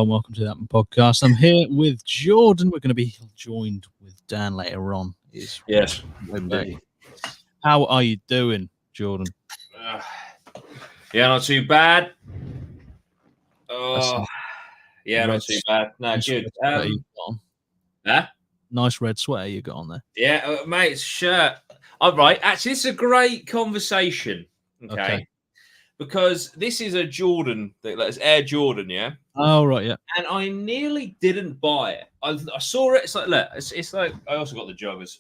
Hello and welcome to the APMA podcast. I'm here with Jordan. We're going to be joined with Dan later on. Yes, indeed. How are you doing, Jordan? Yeah, not too bad. That's Yeah, not too bad. No, good. Nice red sweater you got on there. Yeah, mate, it's a shirt. All right. Actually, it's a great conversation. Okay. Because this is a Jordan thing, like it's Air Jordan, yeah. Oh right, yeah. And I nearly didn't buy it. I saw it. It's like, look, it's like I also got the joggers.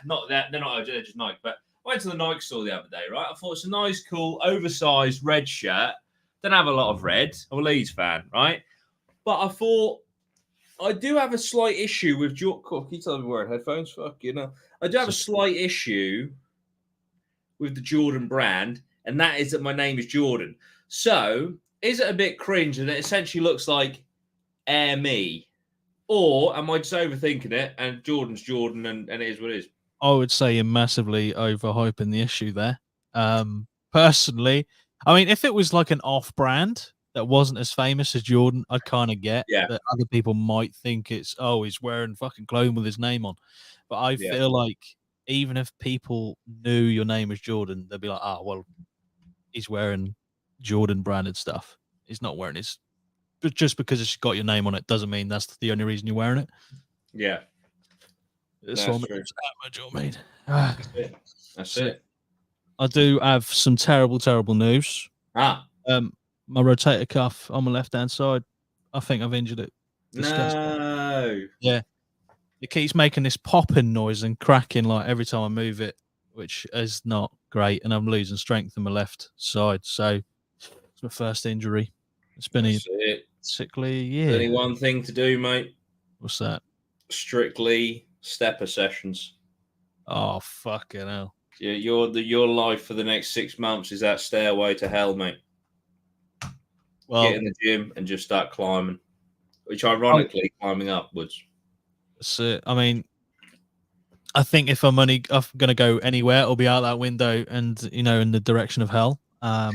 Not that they're not just Nike, but I went to the Nike store the other day, right? I thought it's a nice, cool, oversized red shirt. Don't have a lot of red. I'm a Leeds fan, right? But I thought I do have a slight issue with Jordan. Can you tell me wearing headphones? Fuck, you know. I do have a slight issue with the Jordan brand, and that is that my name is Jordan. So, is it a bit cringe and it essentially looks like Air Me? Or am I just overthinking it and Jordan's Jordan and it is what it is? I would say you're massively overhyping the issue there. Personally, I mean, if it was like an off-brand that wasn't as famous as Jordan, I'd kind of get that other people might think he's wearing fucking clothing with his name on. But I feel like even if people knew your name is Jordan, they'd be like, well, he's wearing Jordan branded stuff. He's not wearing his. But just because it's got your name on it doesn't mean that's the only reason you're wearing it. Yeah. That's true. Mate. That's it. I do have some terrible news. My rotator cuff on my left-hand side, I think I've injured it. Disgusting. No. Yeah. It keeps making this popping noise and cracking like every time I move it, which is not great, and I'm losing strength in my left side. So it's my first injury. It's been a sickly year. Only one thing to do, mate. What's that? Strictly stepper sessions. Oh, fucking hell. Yeah, your life for the next 6 months is that stairway to hell, mate. Well, get in the gym and just start climbing, which ironically climbing upwards. That's it. I mean, I think if I'm going to go anywhere, it'll be out that window and, in the direction of hell. I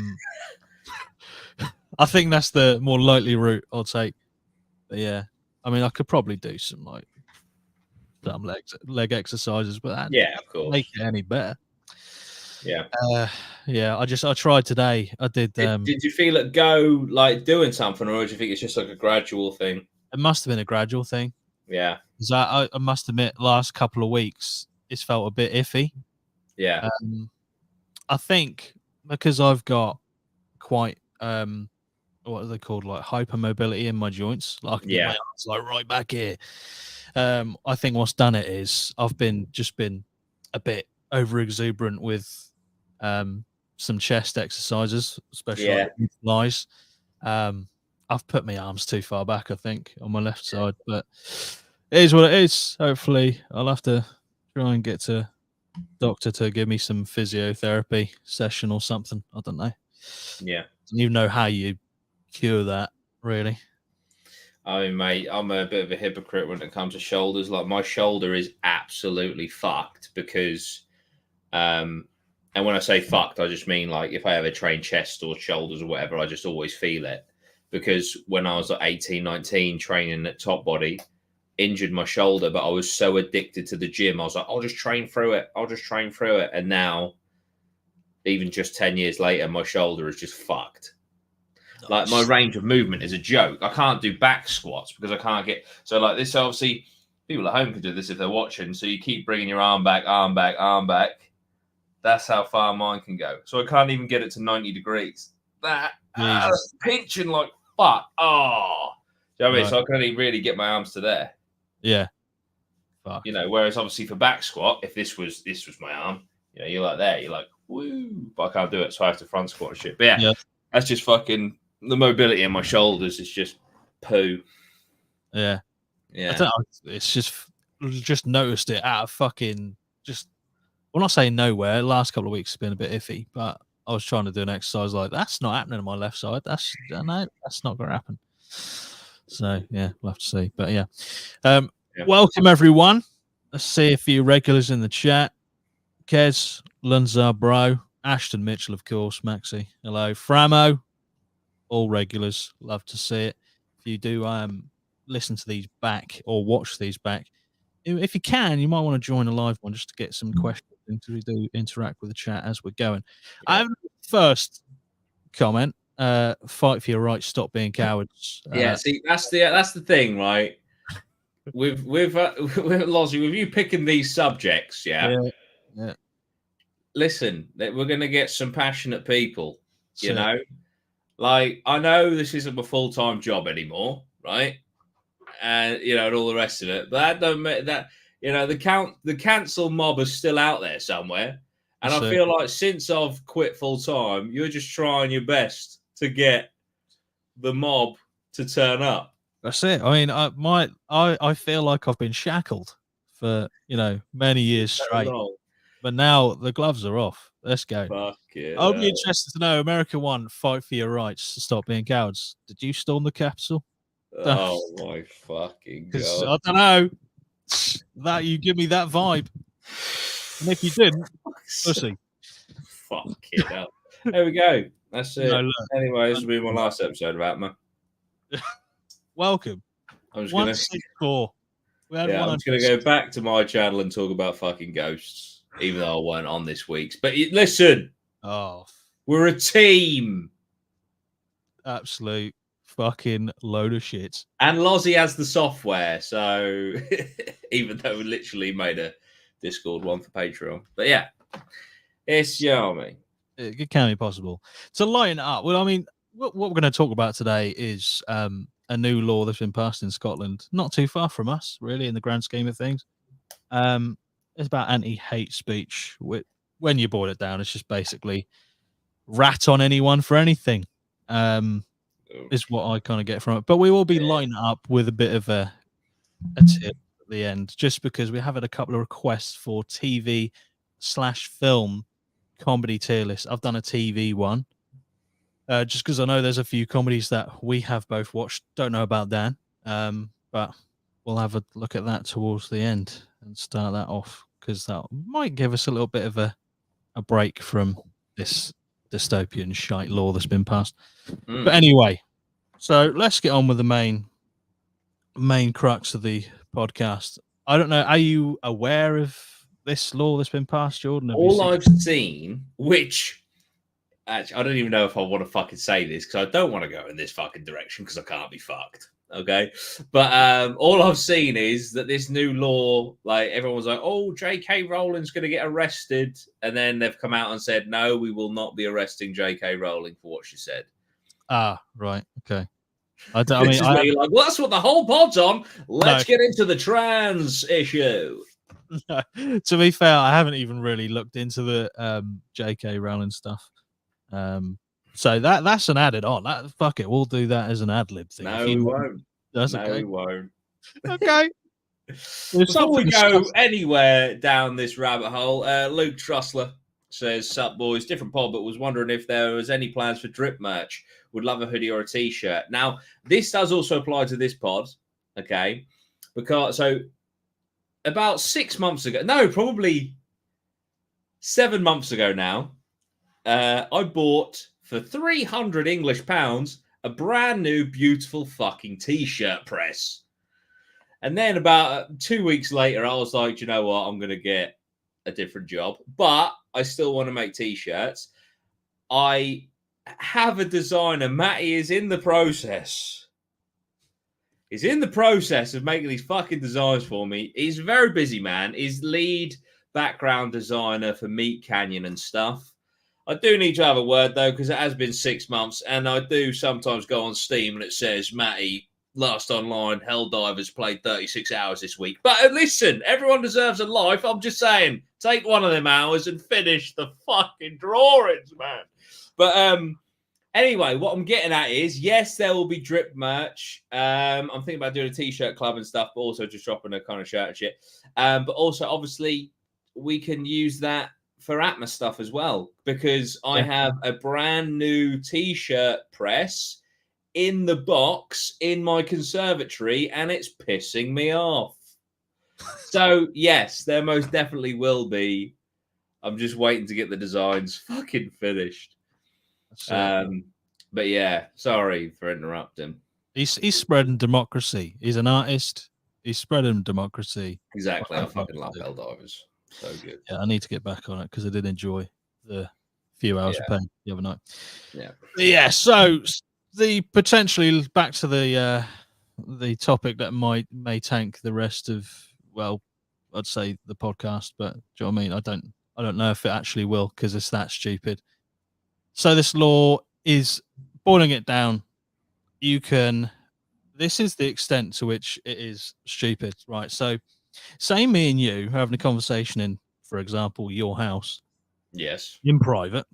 think that's the more likely route I'll take. But yeah, I mean, I could probably do some leg exercises, but that of course, make it any better. Yeah. I tried today. I did. Did you feel it go like doing something, or do you think it's just like a gradual thing? It must have been a gradual thing. Yeah. Because I must admit, last couple of weeks it's felt a bit iffy. Yeah. I think because I've got quite what are they called, like hypermobility in my joints, like I can get my arms like right back here. I think what's done it is I've been a bit over exuberant with some chest exercises, especially like flies. I've put my arms too far back, I think, on my left side, but it is what it is. Hopefully I'll have to try and get to doctor to give me some physiotherapy session or something. I don't know. Yeah. Don't even know how you cure that, really. I mean, mate, I'm a bit of a hypocrite when it comes to shoulders. Like, my shoulder is absolutely fucked because, and when I say fucked, I just mean like if I ever train chest or shoulders or whatever, I just always feel it. Because when I was like 18, 19, training at Top Body, injured my shoulder, but I was so addicted to the gym. I was like, I'll just train through it. And now, even just 10 years later, my shoulder is just fucked. Nice. Like, my range of movement is a joke. I can't do back squats because I can't get... So, like, this, obviously, people at home can do this if they're watching. So you keep bringing your arm back. That's how far mine can go. So I can't even get it to 90 degrees. That's pinching like fuck. Oh. Do you know what I mean? So I can only really get my arms to there. Yeah. Fuck. Whereas obviously for back squat, if this was my arm, you're like there, you're like, woo. But I can't do it, so I have to front squat and shit. But yeah. That's just fucking... The mobility in my shoulders is just poo. Yeah. I don't know, it's just noticed it out of fucking just... Well, not saying nowhere. The last couple of weeks has been a bit iffy, but I was trying to do an exercise like that's not happening on my left side. That's not going to happen. So yeah, we'll have to see. But yeah, welcome everyone. Let's see a few regulars in the chat. Kez, Lunzar, Bro, Ashton Mitchell, of course, Maxi. Hello, Framo. All regulars. Love to see it. you do listen to these back or watch these back, if you can, you might want to join a live one just to get some questions and to do interact with the chat as we're going. I have first comment. Fight for your rights. Stop being cowards. Yeah, see, that's the thing, right? with Lozzie, with you picking these subjects, yeah. Listen, we're going to get some passionate people. You know, like I know this isn't a full-time job anymore, right? And and all the rest of it, but that don't make that. The cancel mob is still out there somewhere, and I feel like since I've quit full time, you're just trying your best to get the mob to turn up. That's it. I mean, I feel like I've been shackled for many years straight, but now the gloves are off. Let's go. Fuck it. I'll be interested to know. America won. Fight for your rights. Stop being cowards. Did you storm the Capitol? Oh my fucking god! I don't know. That you give me that vibe, and if you didn't, pussy. Fuck it up. There we go. That's it. No, anyway, this will be my last episode of APMA. Welcome. I'm just gonna 164. I'm just gonna go back to my channel and talk about fucking ghosts, even though I weren't on this week's. But listen, we're a team. Absolute fucking load of shit. And Lozzie has the software, so even though we literally made a Discord one for Patreon, but yeah, it's yummy. It can be possible to lighten it up. Well, I mean, what we're going to talk about today is a new law that's been passed in Scotland, not too far from us, really, in the grand scheme of things. It's about anti-hate speech. When you boil it down, it's just basically rat on anyone for anything. Is what I kind of get from it. But we will be lining up with a bit of a tip at the end, just because we have had a couple of requests for TV/film comedy tier list. I've done a TV one, just because I know there's a few comedies that we have both watched. Don't know about Dan, but we'll have a look at that towards the end and start that off, because that might give us a little bit of a break from this dystopian shite law that's been passed. But anyway, so let's get on with the main crux of the podcast. I don't know, are you aware of this law that's been passed, Jordan? All I've seen, which actually I don't even know if I want to fucking say this, because I don't want to go in this fucking direction, because I can't be fucked. Okay, but all I've seen is that this new law, like everyone's like, oh, J.K. Rowling's going to get arrested, and then they've come out and said, no, we will not be arresting J.K. Rowling for what she said. Ah, right, okay. I mean, like, well, that's what the whole pod's on. Let's get into the trans issue. No. To be fair, I haven't even really looked into the J.K. Rowling stuff. So that's an added on. Fuck it, we'll do that as an ad lib thing. No, we won't. That's no, okay. we won't. Okay. Before we go anywhere down this rabbit hole, Luke Trussler says, "Sup boys, different pod, but was wondering if there was any plans for drip merch. Would love a hoodie or a t-shirt." Now, this does also apply to this pod, okay? Because about 6 months ago, no, probably 7 months ago now, I bought for £300 English a brand new beautiful fucking t-shirt press. And then about 2 weeks later, I was like, you know what? I'm going to get a different job, but I still want to make t-shirts. I have a designer. Matty is in the process. He's in the process of making these fucking designs for me. He's a very busy man. He's lead background designer for Meat Canyon and stuff. I do need to have a word, though, because it has been 6 months, and I do sometimes go on Steam and it says, Matty, last online, Helldivers played 36 hours this week. But listen, everyone deserves a life. I'm just saying, take one of them hours and finish the fucking drawings, man. But anyway, what I'm getting at is, yes, there will be drip merch. I'm thinking about doing a t-shirt club and stuff, but also just dropping a kind of shirt and shit. But also, obviously, we can use that for APMA stuff as well, because I have a brand new t-shirt press in the box in my conservatory, and it's pissing me off. So, yes, there most definitely will be. I'm just waiting to get the designs fucking finished. But yeah, sorry for interrupting. He's spreading democracy. He's an artist. He's spreading democracy. Exactly. I fucking love Helldivers. So good. Yeah, I need to get back on it because I did enjoy the few hours of playing the other night. Yeah. But yeah. So the potentially back to the topic that may tank the rest of, well, I'd say the podcast, but do you know what I mean? I don't know if it actually will because it's that stupid. So this law is, boiling it down, this is the extent to which it is stupid, right? So say me and you are having a conversation in, for example, your house. Yes. In private.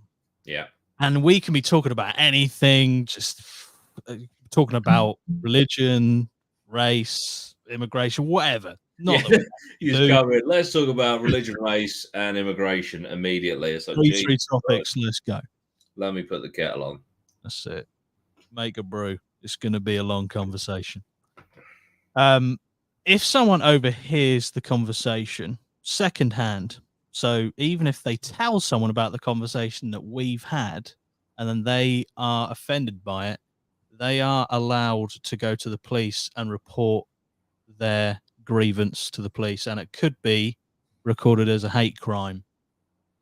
Yeah. And we can be talking about anything, just talking about religion, race, immigration, whatever. Not that you just cover it. Let's talk about religion, race, and immigration immediately. It's like, three topics. Let's go. Let me put the kettle on. That's it. Make a brew. It's going to be a long conversation. If someone overhears the conversation secondhand, so even if they tell someone about the conversation that we've had and then they are offended by it, they are allowed to go to the police and report their grievance to the police, and it could be recorded as a hate crime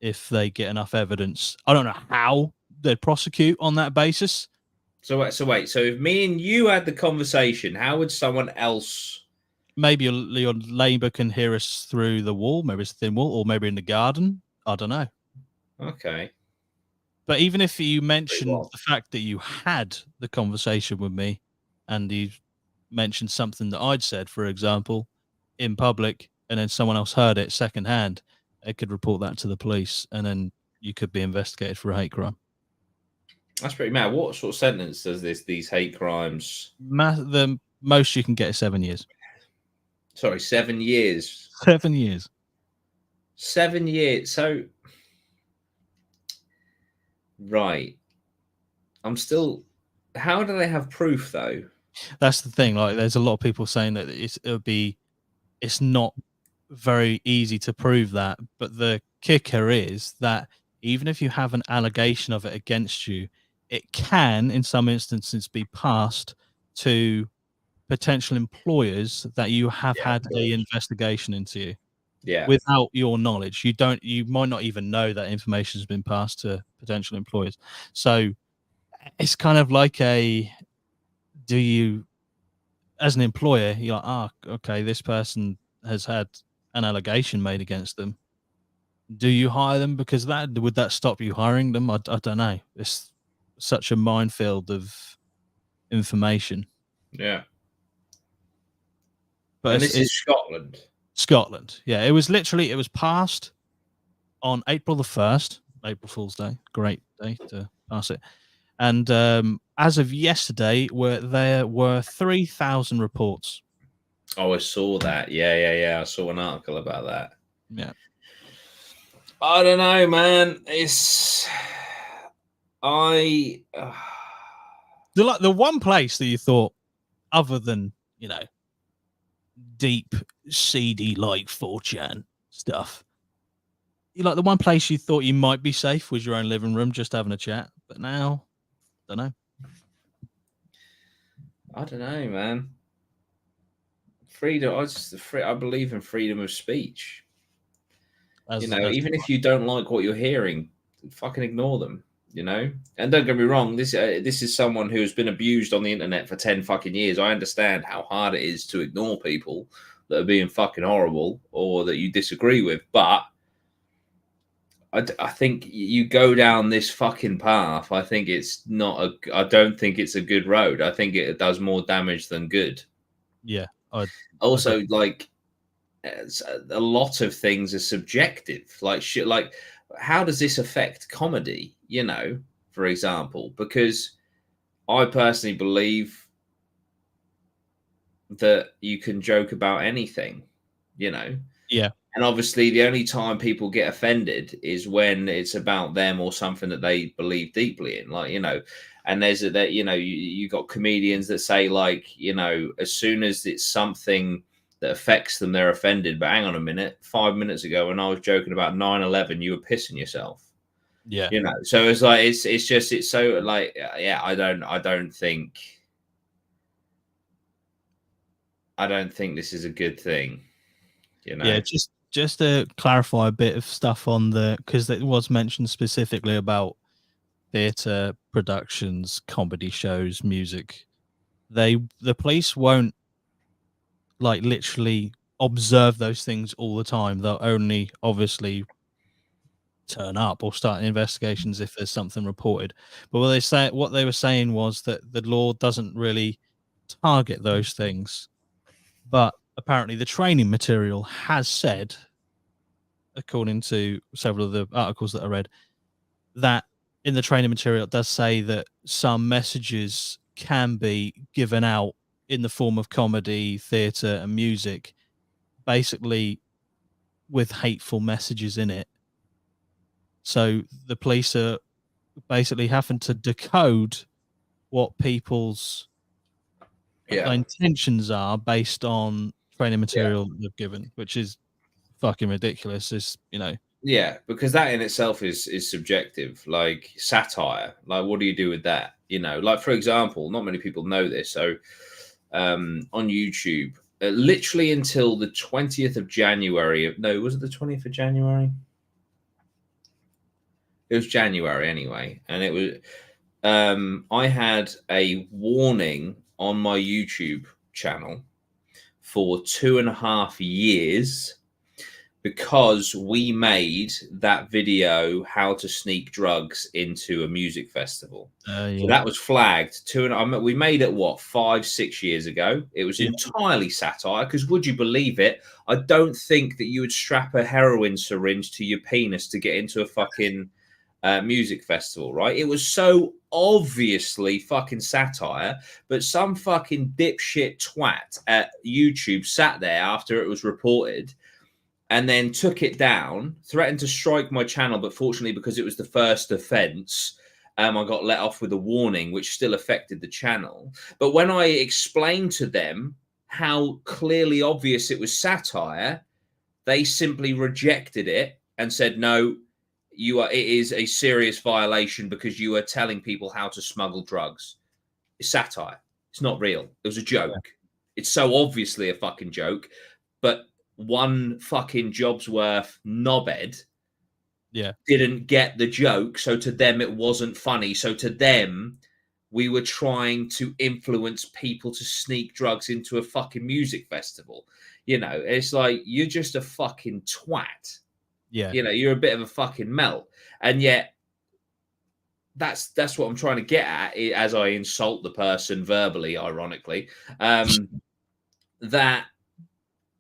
if they get enough evidence. I don't know how they'd prosecute on that basis. So wait. So if me and you had the conversation, how would someone else? Maybe your neighbour can hear us through the wall. Maybe it's a thin wall, or maybe in the garden. I don't know. Okay. But even if you mentioned the fact that you had the conversation with me and you mentioned something that I'd said, for example, in public, and then someone else heard it secondhand, they could report that to the police, and then you could be investigated for a hate crime. That's pretty mad. What sort of sentence does these hate crimes? The most you can get is 7 years. Sorry, 7 years. 7 years. 7 years. So, right. I'm still. How do they have proof though? That's the thing. Like, there's a lot of people saying that it's not very easy to prove that. But the kicker is that even if you have an allegation of it against you, it can, in some instances, be passed to potential employers that you have had the investigation into you. Yeah. Without your knowledge, you might not even know that information has been passed to potential employers. So it's kind of like do you, as an employer, you're like, okay, this person has had an allegation made against them. Do you hire them? Because would that stop you hiring them? I don't know. It's such a minefield of information. Yeah. But and this is Scotland. Scotland. Yeah, it was passed on April the 1st, April Fool's Day. Great day to pass it. And as of yesterday, there were 3,000 reports. Oh, I saw that. Yeah. I saw an article about that. Yeah. I don't know, man. The one place that you thought, other than, deep, seedy, like 4chan stuff, the one place you thought you might be safe was your own living room, just having a chat. But now, don't know. I don't know, man. Freedom. I believe in freedom of speech. Even if you don't like what you're hearing, fucking ignore them. And don't get me wrong. This is someone who has been abused on the internet for 10 fucking years. I understand how hard it is to ignore people that are being fucking horrible or that you disagree with, but I think you go down this fucking path. I think it's not I don't think it's a good road. I think it does more damage than good. Yeah. Also, like, a lot of things are subjective. Like shit. Like, how does this affect comedy? For example, because I personally believe that you can joke about anything. Yeah. And obviously, the only time people get offended is when it's about them or something that they believe deeply in. Like, and there's that, you got comedians that say, like, as soon as it's something that affects them, they're offended. But hang on a minute, 5 minutes ago, when I was joking about 9/11, you were pissing yourself. Yeah. So it's like, it's so like, yeah, I don't think I don't think this is a good thing. You know? Yeah, just to clarify a bit of stuff on because it was mentioned specifically about theatre productions, comedy shows, music. The police won't like literally observe those things all the time. They'll only obviously turn up or start investigations if there's something reported. But what they were saying was that the law doesn't really target those things. But apparently the training material has said, according to several of the articles that I read, that in the training material it does say that some messages can be given out in the form of comedy, theatre, and music, basically with hateful messages in it. So the police are basically having to decode what people's Yeah. intentions are based on training Yeah. material they've given, which is fucking ridiculous. It's, Yeah, because that in itself is subjective. Like satire, like what do you do with that? Like for example, not many people know this. So on YouTube, literally until the 20th of January. No, was it the 20th of January? It was January anyway, and it was. I had a warning on my YouTube channel for 2.5 years because we made that video how to sneak drugs into a music festival. So yeah, that was flagged we made it 5-6 years ago. It was yeah, entirely satire because would you believe it, I don't think that you would strap a heroin syringe to your penis to get into a fucking music festival, right? It was so obviously fucking satire, but some fucking dipshit twat at YouTube sat there after it was reported and then took it down, threatened to strike my channel, but fortunately, because it was the first offence, I got let off with a warning, which still affected the channel. But when I explained to them how clearly obvious it was satire, they simply rejected it and said, no, it is a serious violation because you are telling people how to smuggle drugs. It's satire. It's not real. It was a joke. It's so obviously a fucking joke, but one fucking job's worth knobhead didn't get the joke, so to them it wasn't funny. So to them, we were trying to influence people to sneak drugs into a fucking music festival. It's like you're just a fucking twat. yeah, You're a bit of a fucking melt, and yet that's what I'm trying to get at as I insult the person verbally, ironically. That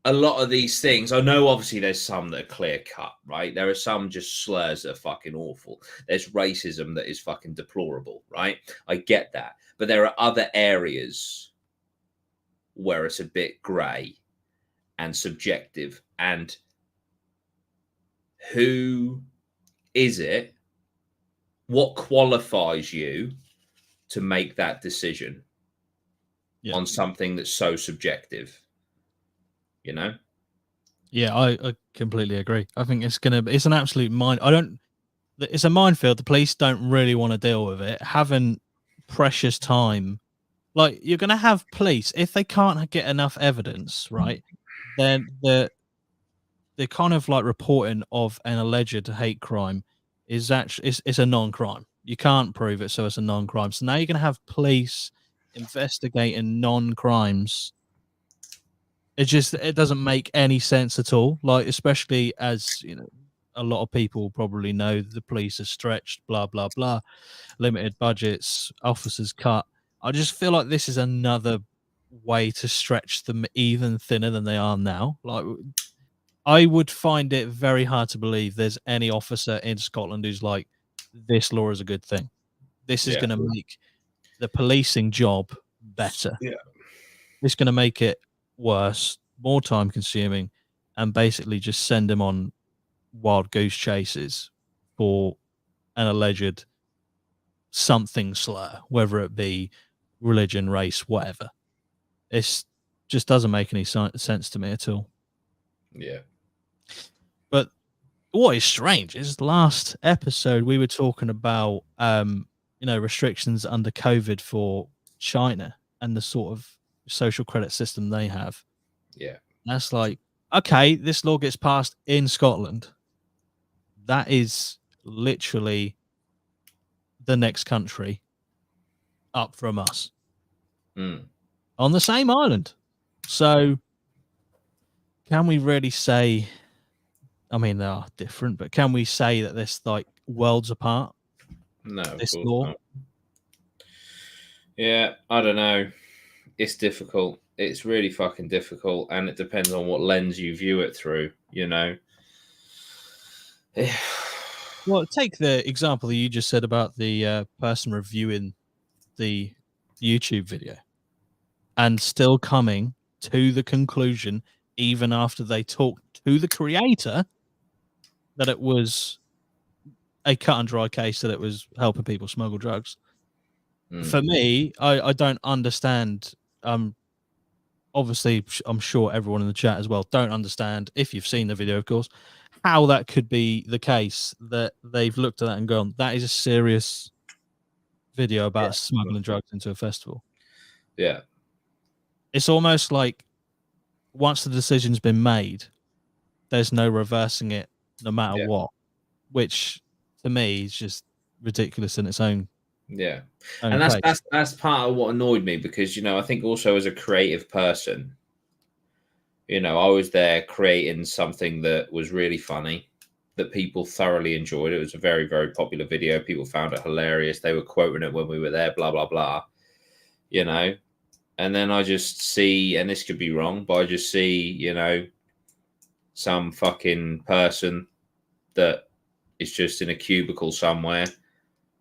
a lot of these things, I know obviously there's some that are clear cut, right? There are some just slurs that are fucking awful. There's racism that is fucking deplorable, right? I get that. But there are other areas where it's a bit grey and subjective. And who is it? What qualifies you to make that decision on something that's so subjective? Yeah, I completely agree. I think it's an absolute it's a minefield. The police don't really want to deal with it. Having precious time, like you're gonna have police if they can't get enough evidence, right? Then the kind of like reporting of an alleged hate crime is actually it's a non-crime. You can't prove it, so it's a non-crime. So now you're gonna have police investigating non-crimes. It doesn't make any sense at all. Like, especially as a lot of people probably know the police are stretched, blah blah blah, limited budgets, officers cut. I just feel like this is another way to stretch them even thinner than they are now. Like, I would find it very hard to believe there's any officer in Scotland who's like, this law is a good thing. This is going to make the policing job better. Yeah. It's going to make it worse, more time consuming, and basically just send them on wild goose chases for an alleged something slur, whether it be religion, race, whatever. It's just doesn't make any sense to me at all. Yeah. But what is strange is last episode we were talking about restrictions under COVID for China and the sort of social credit system they have. Yeah. That's like, okay, this law gets passed in Scotland. That is literally the next country up from us on the same island. So can we really say, I mean, they are different, but can we say that this like worlds apart? No, of This course law? not. Yeah, I don't know. It's difficult. It's really fucking difficult, and it depends on what lens you view it through. You know. Well, take the example that you just said about the person reviewing the YouTube video and still coming to the conclusion, even after they talked to the creator, that it was a cut and dry case, that it was helping people smuggle drugs. For me, I don't understand. Obviously, I'm sure everyone in the chat as well don't understand, if you've seen the video, of course, how that could be the case that they've looked at that and gone, that is a serious video about smuggling drugs into a festival. Yeah. It's almost like once the decision's been made, there's no reversing it no matter what, which to me is just ridiculous in its own. Yeah. own And case. that's part of what annoyed me, because, you know, I think also as a creative person, you know, I was there creating something that was really funny, that people thoroughly enjoyed. It was a very, very popular video. People found it hilarious. They were quoting it when we were there, blah, blah, blah, you know. And then I just see, and this could be wrong, but I just see, you know, some fucking person that is just in a cubicle somewhere,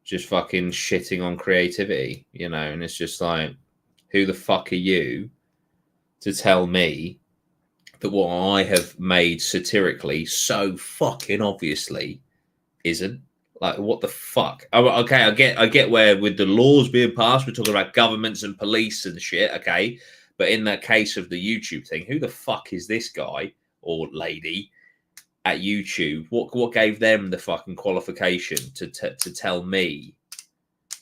just fucking shitting on creativity, you know. And it's just like, who the fuck are you to tell me that what I have made satirically so fucking obviously isn't? Like, what the fuck? Oh, okay, I get where with the laws being passed, we're talking about governments and police and shit, okay? But in that case of the YouTube thing, who the fuck is this guy or lady at YouTube? What gave them the fucking qualification to tell me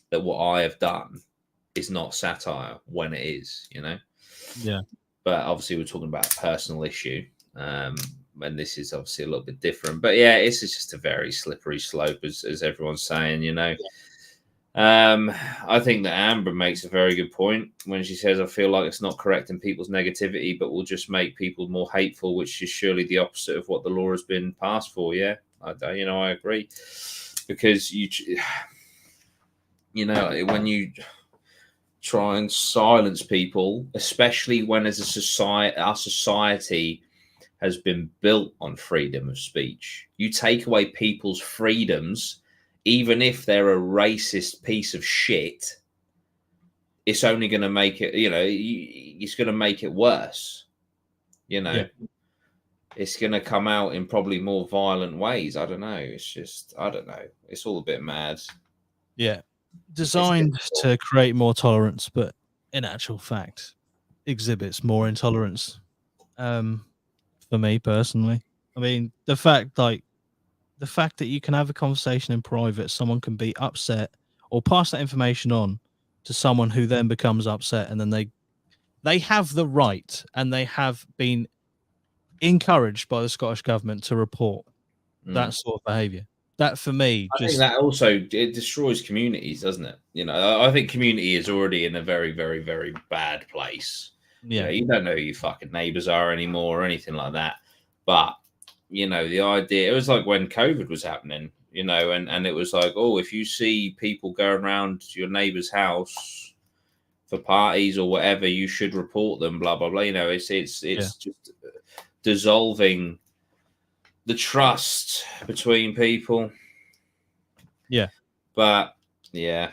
that what I have done is not satire when it is, you know? Yeah. But obviously we're talking about a personal issue, and this is obviously a little bit different. But yeah, it's just a very slippery slope, as everyone's saying, you know. I think that Amber makes a very good point when she says, I feel like it's not correcting people's negativity, but will just make people more hateful, which is surely the opposite of what the law has been passed for. Yeah, I agree, because you know, when you try and silence people, especially when as a society, our society has been built on freedom of speech. You take away people's freedoms, even if they're a racist piece of shit, it's only going to make it, you know, it's going to make it worse. You know, it's going to come out in probably more violent ways. I don't know. It's just, I don't know. It's all a bit mad. Yeah. Designed to create more tolerance, but in actual fact exhibits more intolerance. For me personally, I mean, the fact that you can have a conversation in private, someone can be upset or pass that information on to someone who then becomes upset, and then they have the right, and they have been encouraged by the Scottish government to report that sort of behaviour. That for me, I think that also it destroys communities, doesn't it? You know, I think community is already in a very, very, very bad place. Yeah. You know, you don't know who your fucking neighbors are anymore or anything like that. But, you know, the idea, it was like when COVID was happening, you know, and it was like, oh, if you see people going around your neighbor's house for parties or whatever, you should report them, blah, blah, blah. You know, it's just dissolving the trust between people. Yeah. But yeah,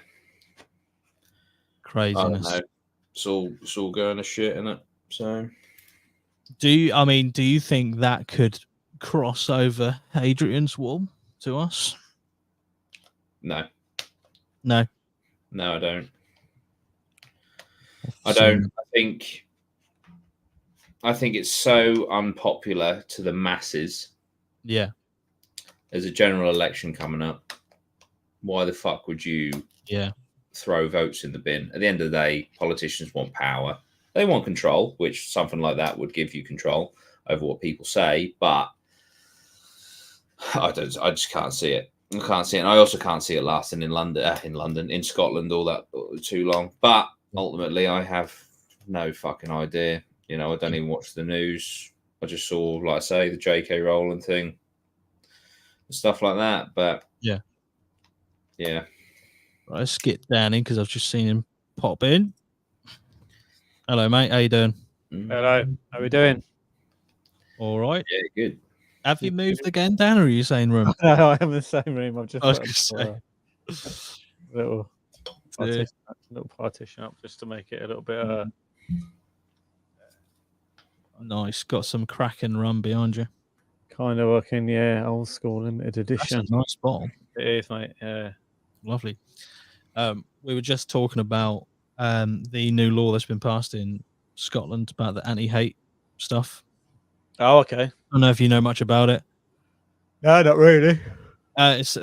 craziness. I don't know. It's all going to shit, isn't it? So do you think that could cross over Adrian's wall to us? No. No. No, I don't. I think it's so unpopular to the masses. Yeah. There's a general election coming up. Why the fuck would you throw votes in the bin? At the end of the day, politicians want power. They want control, which something like that would give you control over what people say. But I just can't see it. I can't see it. And I also can't see it lasting in London, in Scotland, all that too long. But ultimately, I have no fucking idea. I don't even watch the news. I just saw, like I say, the J.K. Rowling thing and stuff like that. But yeah. Right, let's get Dan in because I've just seen him pop in. Hello, mate. How you doing? Hello. How are we doing? All right. Yeah, good. Have you moved again, Dan, or are you saying room? No, I am in the same room. I've just put a little partition up just to make it a little bit. Nice. Got some cracking rum behind you. Kind of looking, yeah, old school limited edition. That's a nice bottle. It is, mate. Yeah. Lovely. We were just talking about the new law that's been passed in Scotland about the anti-hate stuff. Oh, okay. I don't know if you know much about it. No, not really. It's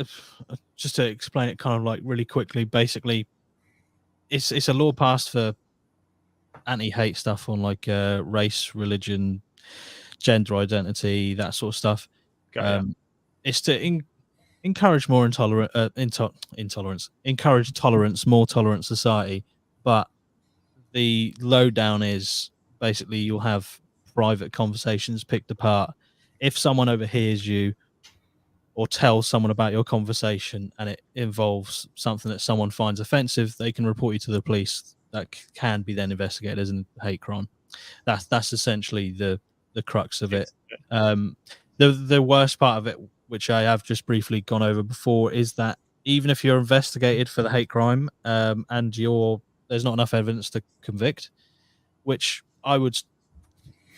just to explain it kind of like really quickly. Basically, it's a law passed for anti-hate stuff on like race, religion, gender identity, that sort of stuff. It's to encourage more intolerance, encourage tolerance, more tolerant society. But the lowdown is basically you'll have private conversations picked apart. If someone overhears you or tells someone about your conversation and it involves something that someone finds offensive, they can report you to the police. That can be then investigated as a hate crime. That's essentially the crux of it. The worst part of it, which I have just briefly gone over before, is that even if you're investigated for the hate crime and there's not enough evidence to convict, which I would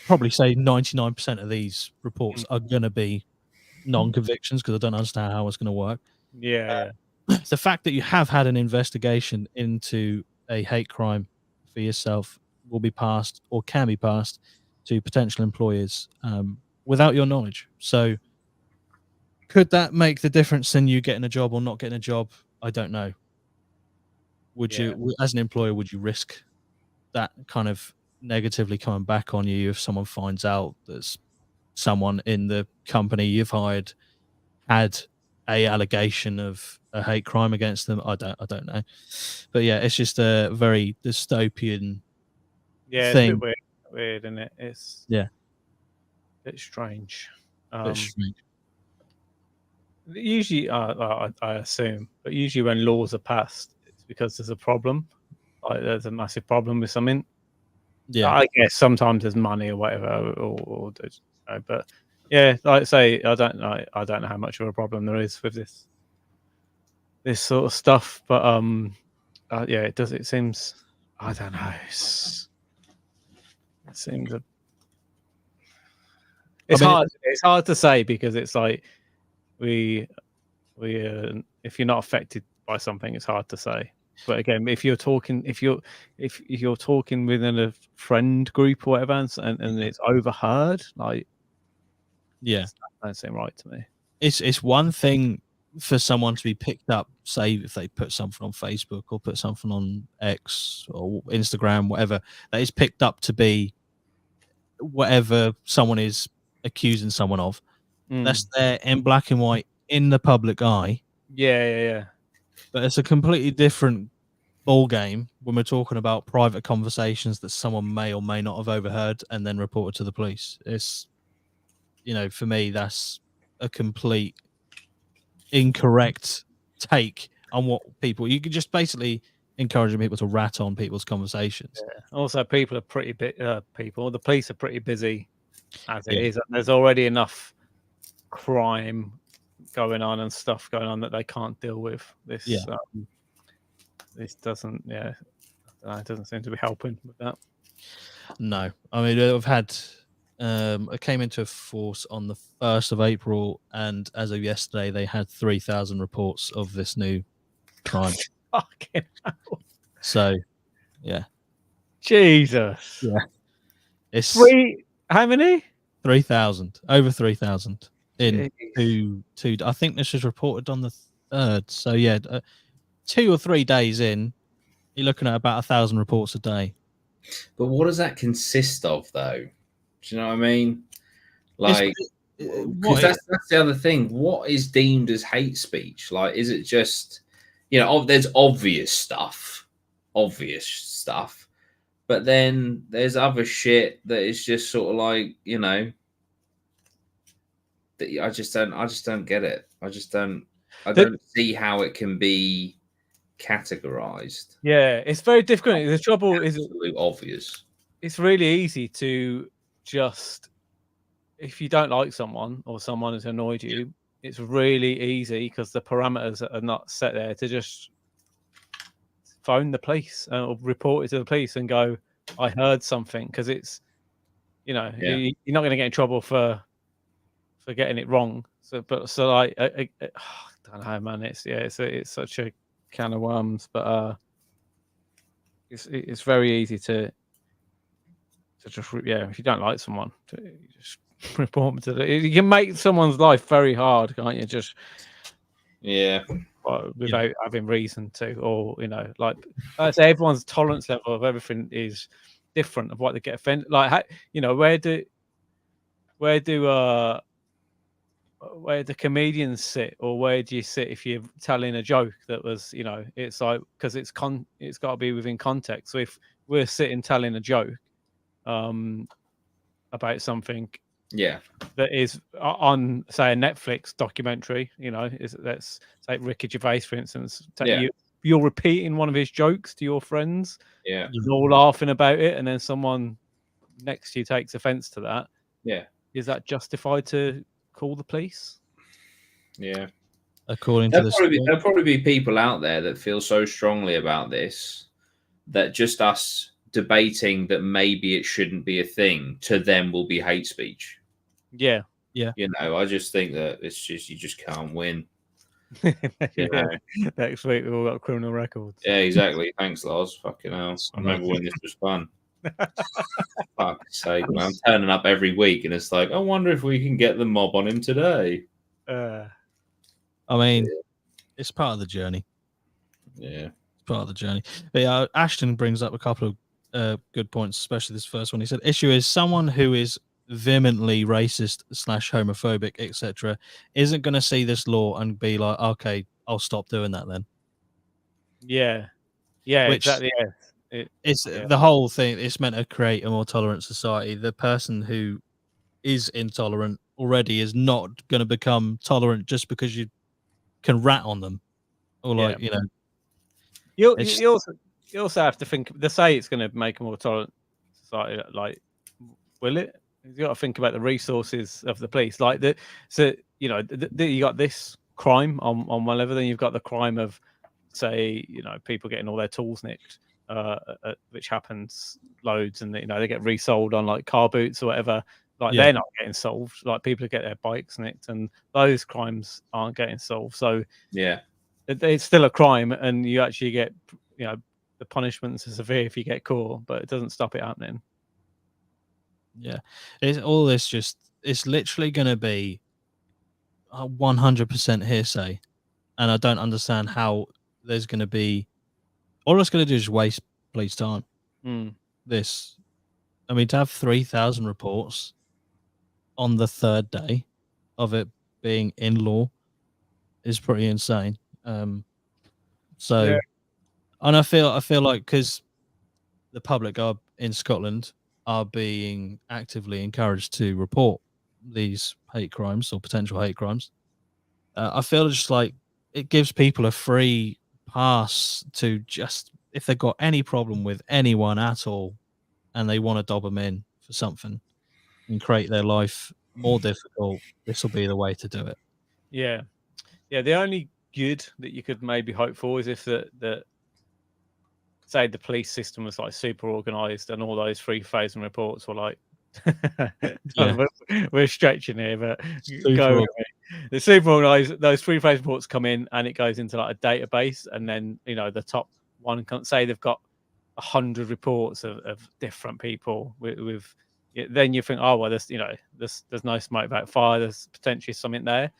probably say 99% of these reports are going to be non-convictions because I don't understand how it's going to work. The fact that you have had an investigation into a hate crime for yourself will be passed or can be passed to potential employers without your knowledge. So could that make the difference in you getting a job or not getting a job? I don't know. Would you, as an employer, would you risk that kind of negatively coming back on you if someone finds out that someone in the company you've hired had a allegation of a hate crime against them? I don't know, but yeah, it's just a very dystopian thing. It's a bit weird, isn't it? It's a bit strange. Usually, I assume, but usually when laws are passed, it's because there's a problem. Like there's a massive problem with something. I guess sometimes there's money or whatever, but yeah, like I say, I don't know how much of a problem there is with this sort of stuff, but it seems, I don't know, it seems it's hard to say because it's like we if you're not affected by something, it's hard to say. But again, if you're talking within a friend group or whatever, and it's overheard, like, that don't seem right to me. It's one thing for someone to be picked up, say if they put something on Facebook or put something on X or Instagram, whatever, that is picked up to be whatever someone is accusing someone of. That's there in black and white in the public eye. Yeah. But it's a completely different ball game when we're talking about private conversations that someone may or may not have overheard and then reported to the police. It's, for me, that's a complete incorrect take on what you could just basically encouraging people to rat on people's conversations. Also, people are pretty the police are pretty busy as it is. There's already enough crime going on and stuff going on that they can't deal with. This doesn't it doesn't seem to be helping with that. No, I mean, I've had it came into force on the 1st of April, and as of yesterday they had 3,000 reports of this new crime. Fucking hell. So Jesus, it's how many? 3,000, over 3,000 in two. I think this was reported on the 3rd. So 2 or 3 days in, you're looking at about 1,000 reports a day. But what does that consist of, though? Do you know what I mean? Like, because that's the other thing. What is deemed as hate speech? Like, is it just, there's obvious stuff, but then there's other shit that is just sort of like, that I just don't get it. I don't see how it can be categorized. Yeah, it's very difficult. The trouble is, absolute obvious. It's really easy to just, if you don't like someone or someone has annoyed you, it's really easy because the parameters are not set there to just phone the police or report it to the police and go, I heard something, because it's, you're not going to get in trouble for getting it wrong. So like, I don't know, man. It's such a can of worms, but it's very easy to just, if you don't like someone, you just report them to you can make someone's life very hard, can't you? Just without having reason to, or like I say, everyone's tolerance level of everything is different of what they get offended. Like, where do comedians sit, or where do you sit if you're telling a joke that was, it's like, because it's got to be within context. So if we're sitting telling a joke about something that is on, say, a Netflix documentary, let's take Ricky Gervais, for instance. You're repeating one of his jokes to your friends, you're all laughing about it, and then someone next to you takes offense to that. Is that justified to call the police? According to there'll probably be people out there that feel so strongly about this that just us debating that maybe it shouldn't be a thing to them will be hate speech. Yeah. I just think that it's just, you just can't win. Next week we've all got criminal records. Yeah, exactly. Thanks, Lars. Fucking hell. I remember when this was fun. Fuck's sake, man. I'm turning up every week and it's like, I wonder if we can get the mob on him today. I mean, it's part of the journey. Yeah. It's part of the journey. But Ashton brings up a couple of good points, especially this first one. He said, issue is someone who is vehemently racist / homophobic, etc., isn't going to see this law and be like, okay, I'll stop doing that then. Yeah, exactly. It's the whole thing. It's meant to create a more tolerant society. The person who is intolerant already is not going to become tolerant just because you can rat on them, or like You also have to think. They say it's going to make a more tolerant society. Like, will it? You got to think about the resources of the police. Like you got this crime on one level, then you've got the crime of, say, people getting all their tools nicked, which happens loads, and they get resold on like car boots or whatever. Like, they're not getting solved. Like, people get their bikes nicked, and those crimes aren't getting solved. So it's still a crime, and you actually get, the punishments are severe if you get caught, but it doesn't stop it happening. Yeah, it's literally going to be 100% hearsay, and I don't understand how there's going to be. All it's going to do is waste police time. This, I mean, to have 3,000 reports on the third day of it being in law is pretty insane. And I feel like, because the public in Scotland are being actively encouraged to report these hate crimes or potential hate crimes, I feel just like it gives people a free pass to just, if they've got any problem with anyone at all and they want to dob them in for something and create their life more difficult, this will be the way to do it. Yeah. The only good that you could maybe hope for is if the say the police system was like super organized and all those 3,000 reports were like, we're stretching here, but the super organized, those 3,000 reports come in and it goes into like a database, and then the top one can say they've got 100 reports of different people with then you think, oh well, there's no smoke without fire, there's potentially something there.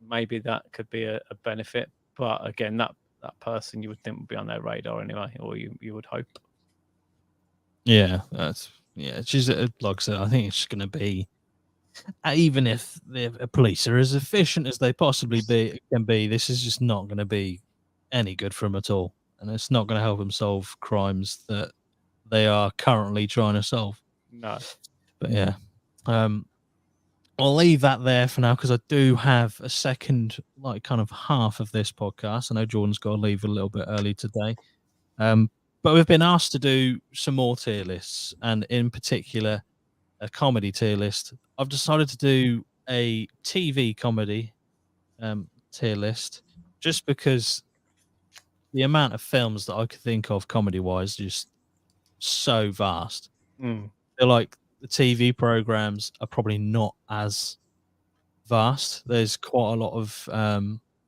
Maybe that could be a benefit, but again, that person you would think would be on their radar anyway, or you would hope. Yeah, it's just like I said, I think it's just going to be, even if the police are as efficient as they possibly can be, this is just not going to be any good for them at all, and it's not going to help them solve crimes that they are currently trying to solve. No, but yeah, I'll leave that there for now because I do have a second, like, kind of half of this podcast. I know Jordan's got to leave a little bit early today, but we've been asked to do some more tier lists, and in particular, a comedy tier list. I've decided to do a TV comedy tier list just because the amount of films that I could think of comedy wise just so vast. They're like the TV programs are probably not as vast. There's quite a lot of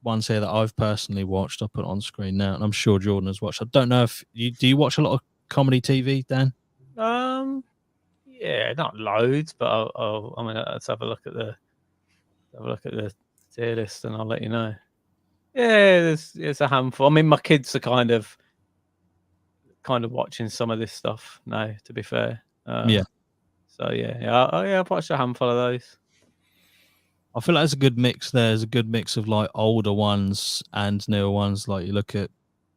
ones here that I've personally watched. I'll put it on screen now, and I'm sure Jordan has watched. I don't know if you watch a lot of comedy TV, Dan? Yeah, not loads, but I mean, let's have a look at the tier list, and I'll let you know. Yeah, there's a handful. I mean, my kids are kind of watching some of this stuff now, to be fair. Yeah. So yeah, I've watched a handful of those. I feel like there's a good mix there. There's a good mix of like older ones and newer ones. Like you look at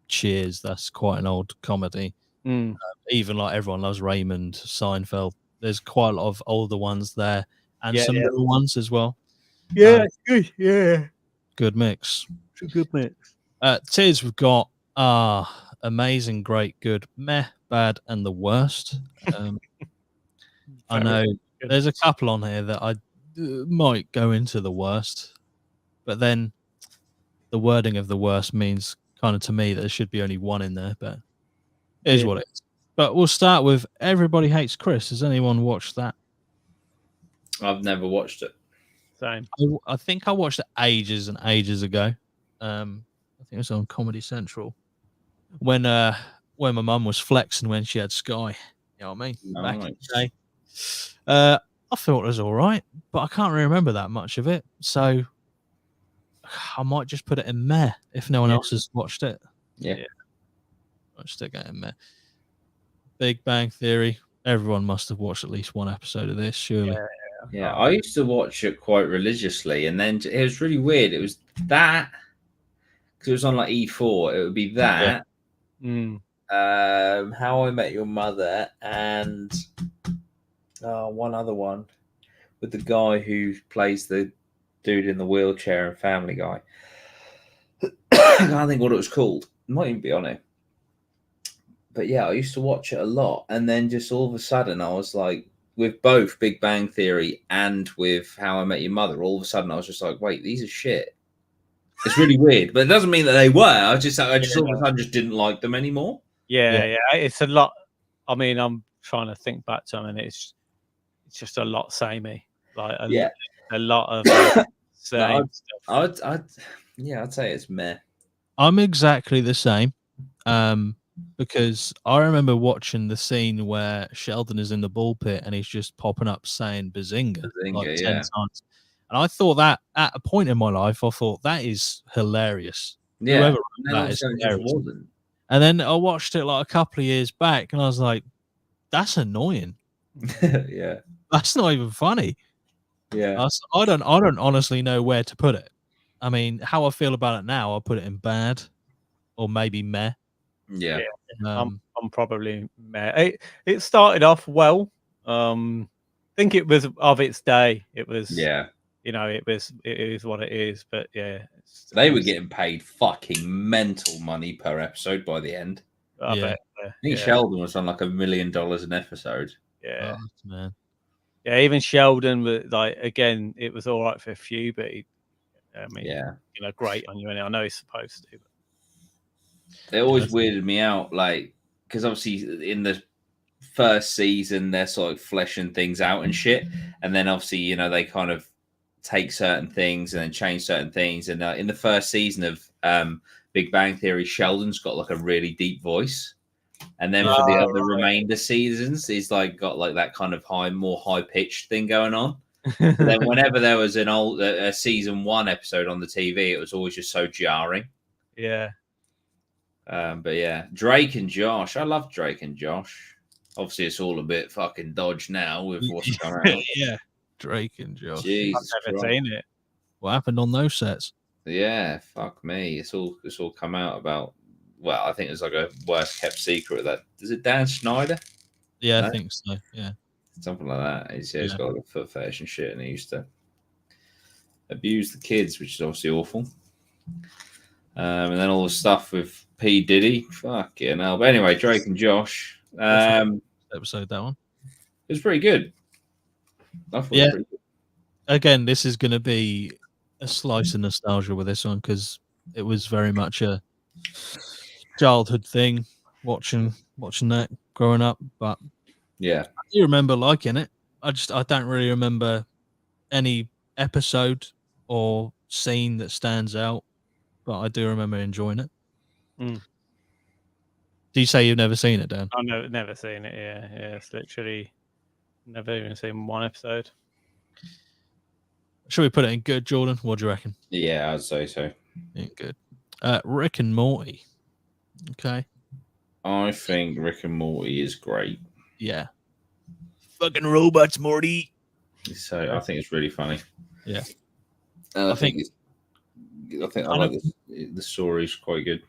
Cheers, that's quite an old comedy. Even like Everyone Loves Raymond, Seinfeld. There's quite a lot of older ones there, and some newer ones as well. Yeah, it's good. Yeah, good mix. It's a good mix. Tiers we've got amazing, great, good, meh, bad, and the worst. I know there's a couple on here that I might go into the worst, but then the wording of the worst means kind of to me that there should be only one in there, but it is what it is. But we'll start with Everybody Hates Chris. Has anyone watched that? I've never watched it. Same. I think I watched it ages and ages ago. I think it was on Comedy Central when my mum was flexing when she had Sky. You know what I mean? Nice. Back in the day. I thought it was all right, but I can't really remember that much of it. So I might just put it in meh if no one else has watched it. Yeah. I'll stick it in meh. Big Bang Theory. Everyone must have watched at least one episode of this, surely. Yeah, I used to watch it quite religiously, and then it was really weird. It was that because it was on like E4. It would be that. How I Met Your Mother, and one other one with the guy who plays the dude in the wheelchair in Family Guy. I can't think what it was called. It might even be on it. But yeah, I used to watch it a lot, and then just all of a sudden, I was like, with both Big Bang Theory and with How I Met Your Mother, all of a sudden I was just like, wait, these are shit. It's really weird, but it doesn't mean that they were. I just all of a sudden just didn't like them anymore. Yeah. It's a lot. I mean, I'm trying to think back to them, and it's just a lot samey. Like a lot of same stuff. I'd say it's meh. I'm exactly the same. Because I remember watching the scene where Sheldon is in the ball pit and he's just popping up saying Bazinga like 10 times. And I thought that at a point in my life, I thought that is hilarious. Yeah. Whoever that is hilarious. And then I watched it like a couple of years back and I was like, that's annoying. Yeah. That's not even funny. Yeah. I don't honestly know where to put it. I mean, how I feel about it now, I'll put it in bad or maybe meh. Yeah. I'm probably meh. It started off well. I think it was of its day. It was it is what it is. But yeah, they were getting paid fucking mental money per episode by the end. I bet. I think Sheldon was on like $1 million an episode. Yeah, man. Yeah, even Sheldon was like, again, it was all right for a few, but great on you. And I know he's supposed to. But it always weirded me out, like, because obviously in the first season they're sort of fleshing things out and shit, and then obviously they kind of take certain things and then change certain things. And in the first season of Big Bang Theory, Sheldon's got like a really deep voice, and then for the other remainder seasons, he's like got like that kind of more high pitched thing going on. But then whenever there was a season 1 episode on the TV, it was always just so jarring. Yeah. But yeah, Drake and Josh. I love Drake and Josh. Obviously, it's all a bit fucking dodge now with what's going on. Yeah, Drake and Josh. Jesus I've never seen it. What happened on those sets? Yeah, fuck me. It's all come out about. Well, I think it's like a worst kept secret. That is it. Dan Schneider, Yeah, No? I think so. Yeah, something like that. He's Yeah. got like a foot fetish and shit, and he used to abuse the kids, which is obviously awful. And then all the stuff with P Diddy, fucking hell. But anyway, Drake and Josh. episode that one. It was pretty good. I thought it Yeah. was pretty good. Again, this is going to be a slice of nostalgia with this one because it was very much a childhood thing. Watching that growing up, but Yeah, I do remember liking it. I don't really remember any episode or scene that stands out, but I do remember enjoying it. Mm. Do you say you've never seen it, Dan? I've never seen it. Yeah, it's literally never even seen one episode. Should we put it in good, Jordan? What do you reckon? yeah, I'd say so. Yeah, good. Rick and Morty. Okay. I think Rick and Morty is great. Yeah. Fucking robots, Morty. So I think it's really funny. Yeah. I think I like the story's quite good.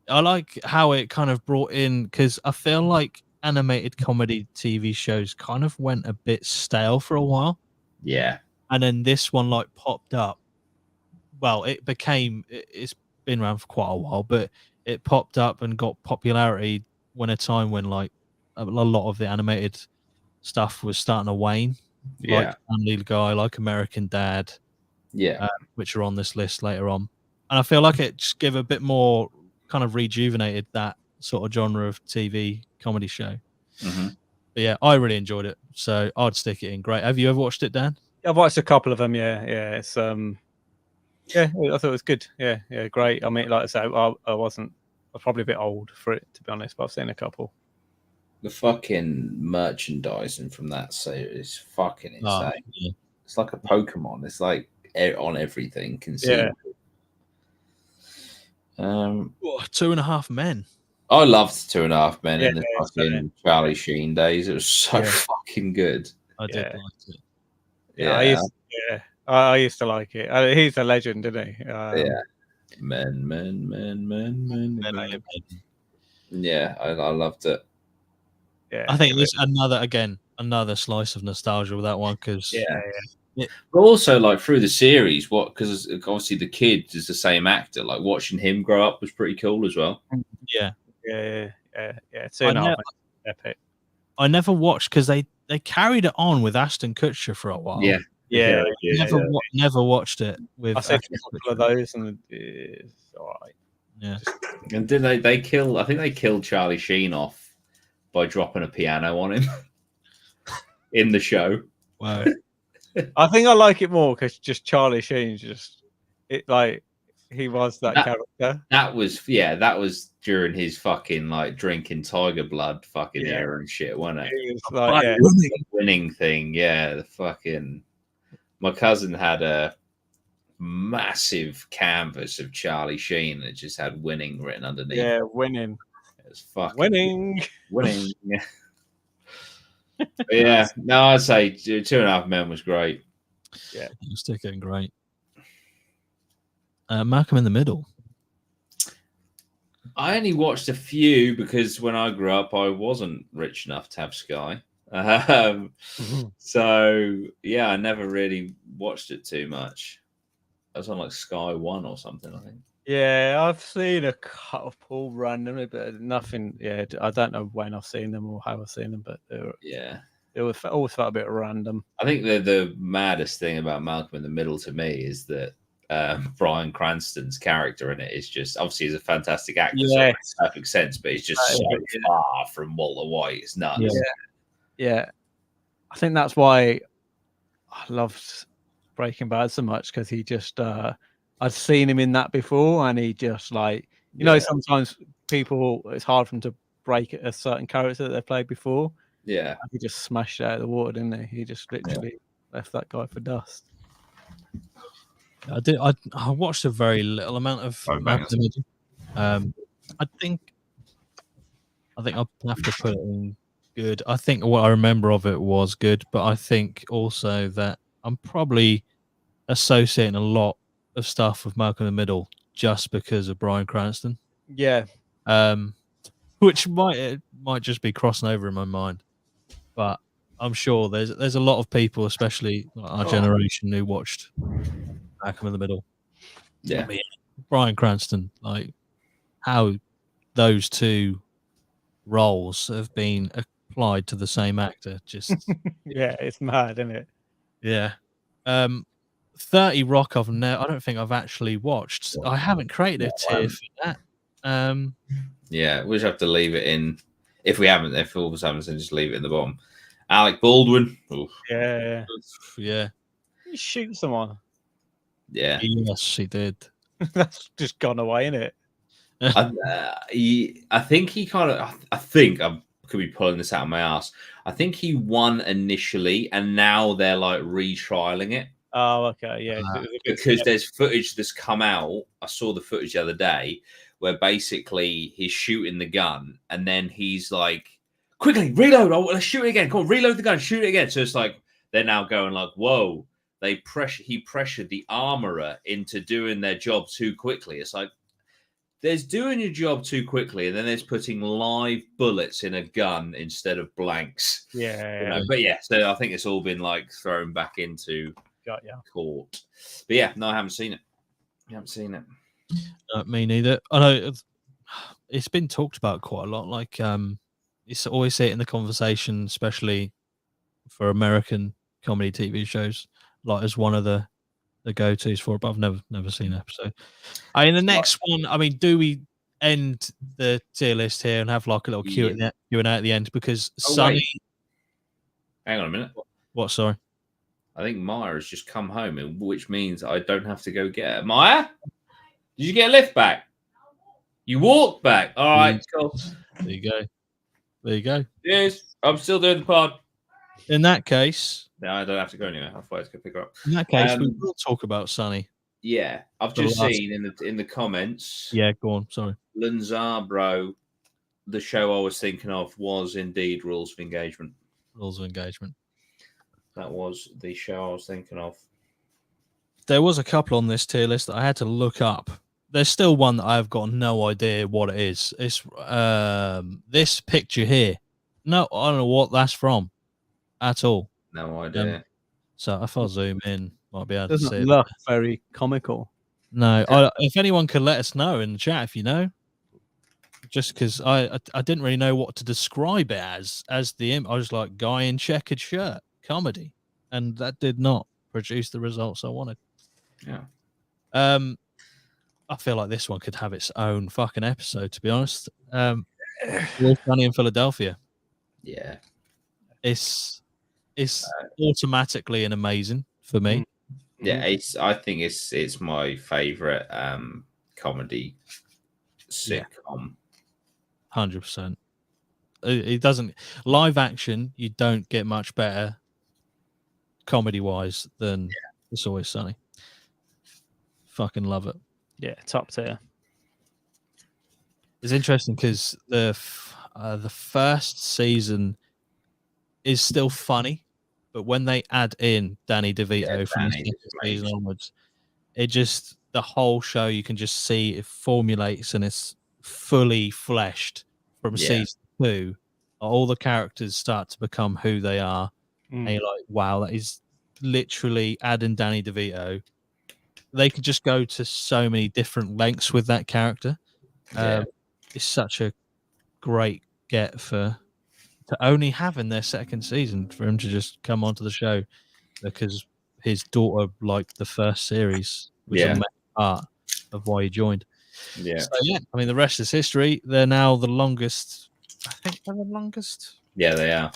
I like how it kind of brought in, because I feel like animated comedy TV shows kind of went a bit stale for a while. Yeah. And then this one like popped up. Well, it's been around for quite a while, but it popped up and got popularity when a time when like a lot of the animated stuff was starting to wane. Yeah. Like Family Guy, like American Dad, Yeah. which are on this list later on. And I feel like it just gave a bit more, kind of rejuvenated that sort of genre of TV comedy show. Mm-hmm. But yeah, I really enjoyed it, so I'd stick it in. Great. Have you ever watched it, Dan? I've watched a couple of them. Yeah, it's yeah, I thought it was good. Yeah, great. I mean, like I say, I was probably a bit old for it, to be honest, but I've seen a couple. The fucking merchandising from that series is fucking insane. Oh, yeah. It's like a Pokemon. It's like on everything. Conceivable. Yeah. 2.5 Men. I loved 2.5 Men in the Yeah, fucking Charlie Sheen days. It was so fucking good. I did like it. Yeah, I used to like it. He's a legend, isn't he? Yeah. Men. Yeah, I loved it. Yeah, I think there's another slice of nostalgia with that one, because but also like through the series, because obviously the kid is the same actor. Like watching him grow up was pretty cool as well. Yeah. 2.5 Men, epic. I never watched because they carried it on with Ashton Kutcher for a while. Never watched it with. I said a couple of those, and it's all right. Yeah. And did they kill? I think they killed Charlie Sheen off by dropping a piano on him in the show. Wow. I think I like it more because just Charlie Sheen, he was that character. That was during his fucking like drinking tiger blood fucking era and shit, wasn't it? It was like, The winning thing, yeah. The fucking my cousin had a massive canvas of Charlie Sheen that just had winning written underneath. Yeah, winning. It was fucking winning. Yeah, no, I'd say 2.5 Men was great. Yeah, it was sticking great. Malcolm in the Middle. I only watched a few because when I grew up, I wasn't rich enough to have Sky. So yeah, I never really watched it too much. I was on like Sky One or something, I think. Yeah, I've seen a couple randomly, but nothing. Yeah, I don't know when I've seen them or how I've seen them, but it always felt a bit random. I think the maddest thing about Malcolm in the Middle to me is that Bryan Cranston's character in it is just obviously he's a fantastic actor, so it makes perfect sense, but he's just so far from Walter White. It's nuts. Yeah. I think that's why I loved Breaking Bad so much, because he just I'd seen him in that before, and he just like know, sometimes people, it's hard for them to break a certain character that they played before. Yeah, he just smashed it out of the water, didn't he? He just literally left that guy for dust. I did. I watched a very little amount of Malcolm in the Middle. I think I'll have to put it in good. I think what I remember of it was good, but I think also that I'm probably associating a lot of stuff with Malcolm in the Middle just because of Bryan Cranston. Yeah. Which might just be crossing over in my mind, but I'm sure there's a lot of people, especially our generation, who watched Malcolm in the Middle. Yeah, I mean, Bryan Cranston, like how those two roles have been applied to the same actor, just Yeah, it's mad, isn't it? yeah. 30 Rock I don't think I've actually watched. I haven't created a tier for that. Yeah, we just have to leave it in. If we haven't, if all of us haven't, then just leave it in the bottom. Alec Baldwin. Oof. Yeah. Yeah. He shoots someone. Yeah. Yes, he did. That's just gone away, isn't it? I think he kind of. I think I could be pulling this out of my ass. I think he won initially, and now they're like retrialing it. Oh, okay, yeah. Because there's footage that's come out. I saw the footage the other day where basically he's shooting the gun, and then he's like, "Quickly reload! Let's shoot it again. Come on, reload the gun, shoot it again." So it's like they're now going like, "Whoa!" He pressured the armorer into doing their job too quickly. It's like, there's doing your job too quickly, and then there's putting live bullets in a gun instead of blanks. Yeah. You know? But yeah, so I think it's all been like thrown back into court. But yeah, no, I haven't seen it. You haven't seen it. Me neither. I know it's been talked about quite a lot. Like, it's always see it in the conversation, especially for American comedy TV shows, like as one of the go-tos for it. But I've never seen an episode. I mean, the next one. I mean, do we end the tier list here and have like a little Q&A at the end? Because Sonny. Wait. Hang on a minute. What? Sorry. I think Maya has just come home, which means I don't have to go get her. Maya, did you get a lift back? You walked back. All right, cool. There you go. There you go. Cheers. I'm still doing the pod. In that case, no, I don't have to go anywhere. I thought I was going to pick her up. In that case, we will talk about Sonny. Yeah, I've just seen in the comments. Yeah, go on. Sorry, Lanzabro. The show I was thinking of was indeed Rules of Engagement. Rules of Engagement. That was the show I was thinking of. There was a couple on this tier list that I had to look up. There's still one that I've got no idea what it is. It's this picture here. No, I don't know what that's from at all. No idea. So if I zoom in, might be able to see it. Doesn't look very comical. No, if anyone could let us know in the chat if you know. Just because I didn't really know what to describe it as the I was like, guy in checkered shirt comedy, and that did not produce the results I wanted. Yeah. I feel like this one could have its own fucking episode, to be honest. Wolf Bunny in Philadelphia. Yeah. It's automatically an amazing for me. Yeah, I think it's my favorite comedy sitcom. 100%. It doesn't live action. You don't get much better comedy wise than It's Always Sunny. Fucking love it. Yeah, top tier. It's interesting because the first season is still funny, but when they add in Danny DeVito from the second season onwards, it just the whole show you can just see it formulates and it's fully fleshed from season 2. All the characters start to become who they are, and you're like, wow, that is literally adding Danny DeVito. They could just go to so many different lengths with that character. It's such a great get to only have in their second season for him to just come onto the show because his daughter liked the first series, which is a main part of why he joined. Yeah. So, I mean, the rest is history. They're now the longest. I think they're the longest. Yeah, they are.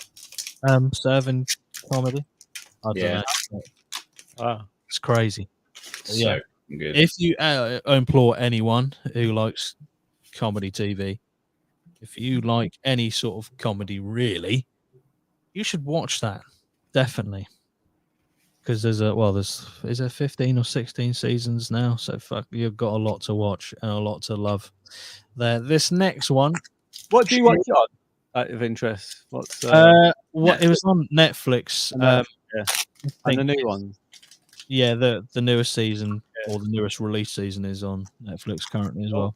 Serving comedy. I don't know. Wow, it's crazy. So good. If you implore anyone who likes comedy TV, if you like any sort of comedy, really, you should watch that. Definitely. Because is there 15 or 16 seasons now? So you've got a lot to watch and a lot to love. This next one. What do you watch on? out of interest? What's what it was on Netflix. yeah, I and the think new one? Yeah, the newest season or the newest release season is on Netflix currently as well.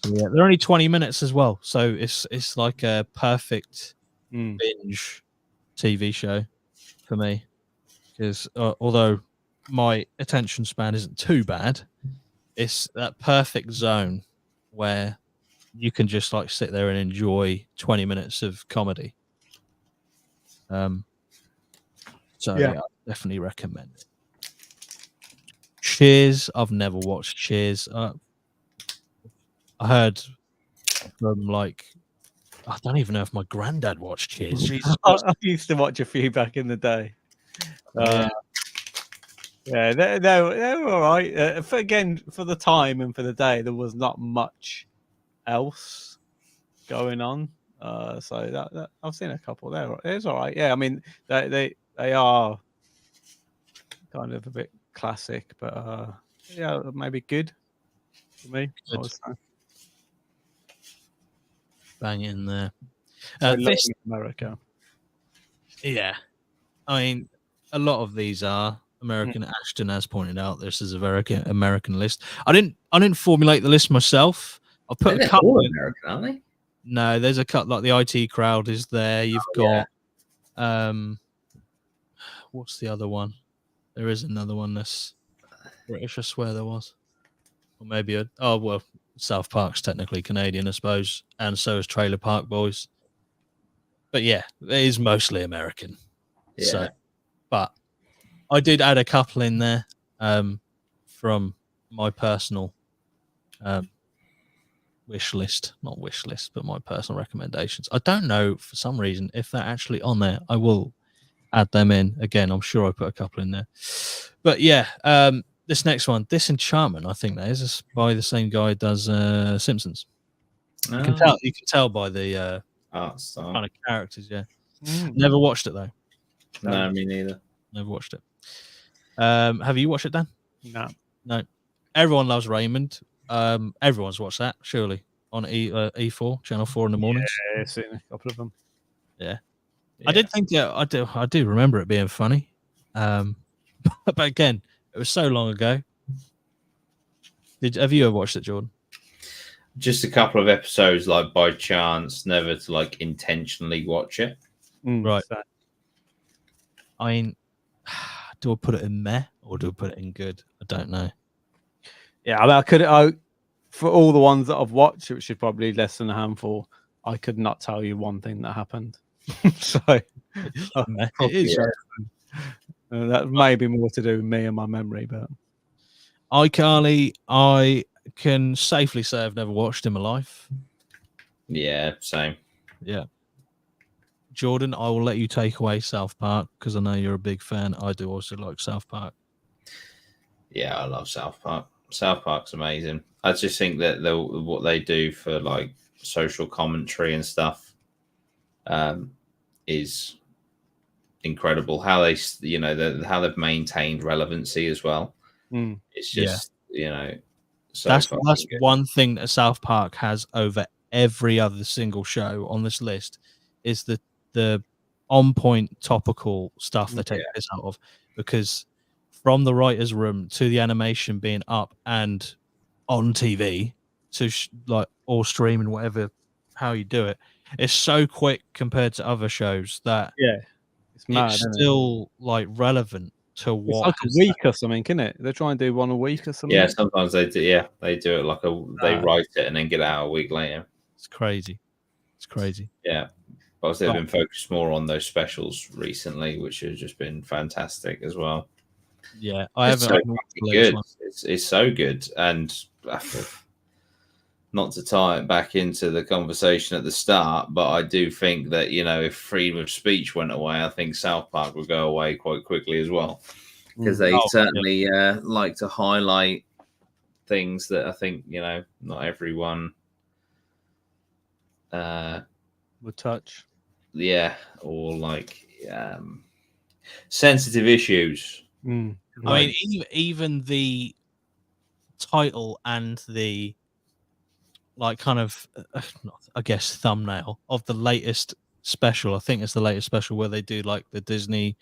So, yeah, they're only 20 minutes as well, so it's like a perfect binge TV show for me. Because although my attention span isn't too bad, it's that perfect zone where you can just like sit there and enjoy 20 minutes of comedy. So yeah, I definitely recommend it. Cheers. I've never watched Cheers. I heard from like I don't even know if my granddad watched Cheers. Jesus Christ. I used to watch a few back in the day. Yeah. Yeah, they were all right. For the time and for the day, there was not much else going on. So that I've seen a couple there. It's all right. Yeah, I mean they are kind of a bit classic, but yeah, maybe good for me. I would say. Bang it in there. This America. Yeah. I mean, a lot of these are American. Ashton has pointed out this is a very American list. I didn't formulate the list myself. I put a couple. All American, aren't they? No, there's a cut like the IT crowd is there. You've got what's the other one? There is another one that's British. I swear there was, or maybe South Park's technically Canadian, I suppose, and so is Trailer Park Boys. But yeah, it is mostly American. Yeah. So, but I did add a couple in there from my personal wish list, not wish list, but my personal recommendations. I don't know for some reason if they're actually on there. I will add them in again. I'm sure I put a couple in there, but yeah, this next one, Disenchantment, I think that is by the same guy who does Simpsons. You can tell by the art style. kind of characters. Yeah, never watched it though. No, me neither. Never watched it. Have you watched it, Dan? No. Everyone loves Raymond. Everyone's watched that, surely, on E4, Channel 4 in the mornings. Yeah, I've seen a couple of them. Yeah. I did think I do remember it being funny. But again, it was so long ago. Have you ever watched it, Jordan? Just a couple of episodes, like by chance, never to like intentionally watch it. Right. I mean, do I put it in meh or do I put it in good? I don't know. Yeah, I mean, for all the ones that I've watched, which is probably less than a handful, I could not tell you one thing that happened. So it is. That may be more to do with me and my memory, but iCarly, I can safely say I've never watched in my life. Yeah, same. Yeah. Jordan, I will let you take away South Park because I know you're a big fan. I do also like South Park. Yeah, I love South Park. South Park's amazing. I just think that what they do for like social commentary and stuff is incredible. How they, how they've maintained relevancy as well. It's just, so that's good. one thing that South Park has over every other single show on this list is the on point topical stuff they take this out of, because from the writer's room to the animation being up and on TV to like or streaming, whatever, how you do it, it's so quick compared to other shows that it's mad. It's still like relevant to what. It's like a week or something, isn't it? They try and do one a week or something. Yeah, sometimes they do. Yeah, they do it like they write it and then get it out a week later. It's crazy. It's crazy. Yeah. But they've been focused more on those specials recently, which has just been fantastic as well. Yeah, I haven't. So good. It's so good, and not to tie it back into the conversation at the start, but I do think that if freedom of speech went away, I think South Park would go away quite quickly as well, because they certainly like to highlight things that I think not everyone would touch. Yeah, or like sensitive issues. I mean, even the title and the like kind of, I guess, thumbnail of the latest special. I think it's the latest special where they do like the Disney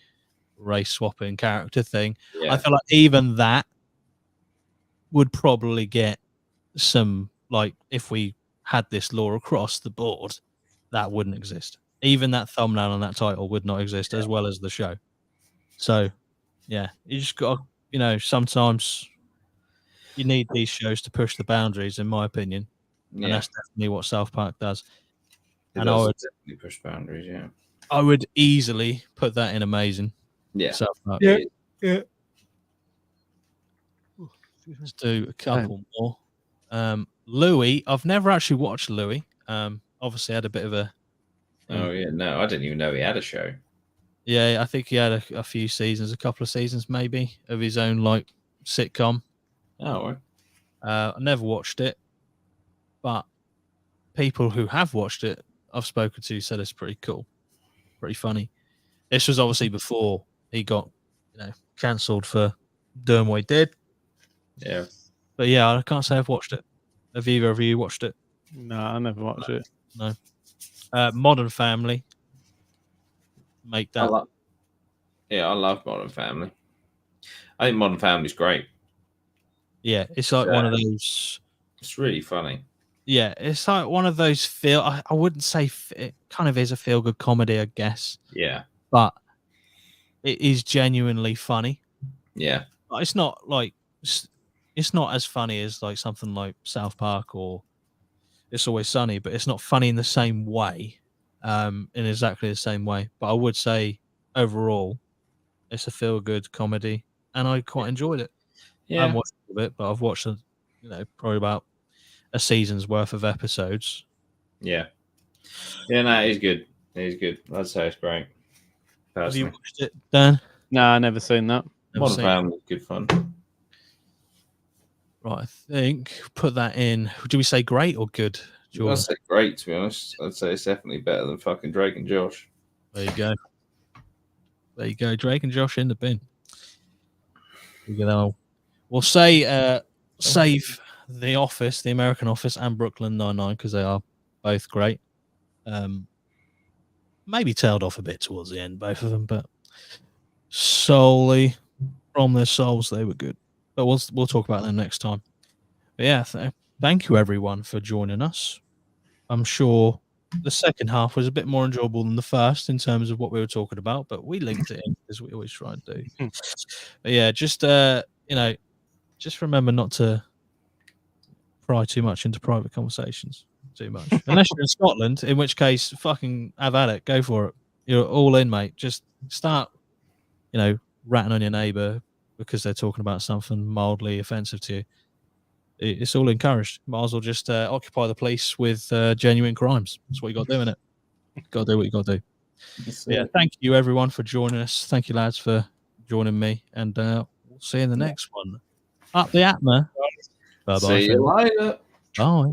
race swapping character thing. Yeah. I feel like even that would probably get some, like, if we had this law across the board, that wouldn't exist. Even that thumbnail and that title would not exist, as well as the show. So, yeah, you just got to, you know, sometimes you need these shows to push the boundaries, in my opinion. Yeah. And that's definitely what South Park does. It does definitely push boundaries, yeah. I would easily put that in amazing. Yeah. South Park. Yeah. Let's do a couple more. Louis, I've never actually watched Louis. Obviously had a bit of a Oh yeah, no, I didn't even know he had a show. Yeah, I think he had a few seasons, a couple of seasons maybe, of his own like sitcom. Oh, I never watched it, but people who have watched it, I've spoken to, said it's pretty cool, pretty funny. This was obviously before he got, cancelled for doing what he did. yeah. But yeah, I can't say I've watched it. Have either of you watched it? No, I never watched it. No. Modern Family. Make that. I love Modern Family. I think Modern Family's great. Yeah, it's like one of those. It's really funny. Yeah, it's like one of those I wouldn't say it kind of is a feel good comedy, I guess. Yeah. But it is genuinely funny. Yeah. It's not like it's not as funny as like something like South Park or It's Always Sunny, but it's not funny in the same way, in exactly the same way. But I would say overall, it's a feel good comedy, and I quite enjoyed it. Yeah. I haven't watched a bit, but I've watched probably about a season's worth of episodes. Yeah. Yeah, no, he's good. He's good. I'd say it's great. Personally. Have you watched it, Dan? No, I never seen that. Modern Family, good fun. Right, I think put that in. Do we say great or good? I'd say great, to be honest. I'd say it's definitely better than fucking Drake and Josh. There you go. There you go. Drake and Josh in the bin. We'll say save The Office, The American Office, and Brooklyn Nine-Nine because they are both great. Maybe tailed off a bit towards the end, both of them, but solely from their souls, they were good. But we'll talk about them next time. But yeah, thank you everyone for joining us. I'm sure the second half was a bit more enjoyable than the first in terms of what we were talking about, but we linked it in as we always try and do. But yeah, just just remember not to pry too much into private conversations. Too much, unless you're in Scotland, in which case, fucking have at it. Go for it. You're all in, mate. Just start, ratting on your neighbour because they're talking about something mildly offensive to you. It's all encouraged. Might as well just occupy the police with genuine crimes. That's what you got to do, innit? Got to do what you got to do. Yeah, thank you everyone for joining us. Thank you, lads, for joining me, and we'll see you in the next one. Up the APMA. Bye bye. See you later. Bye.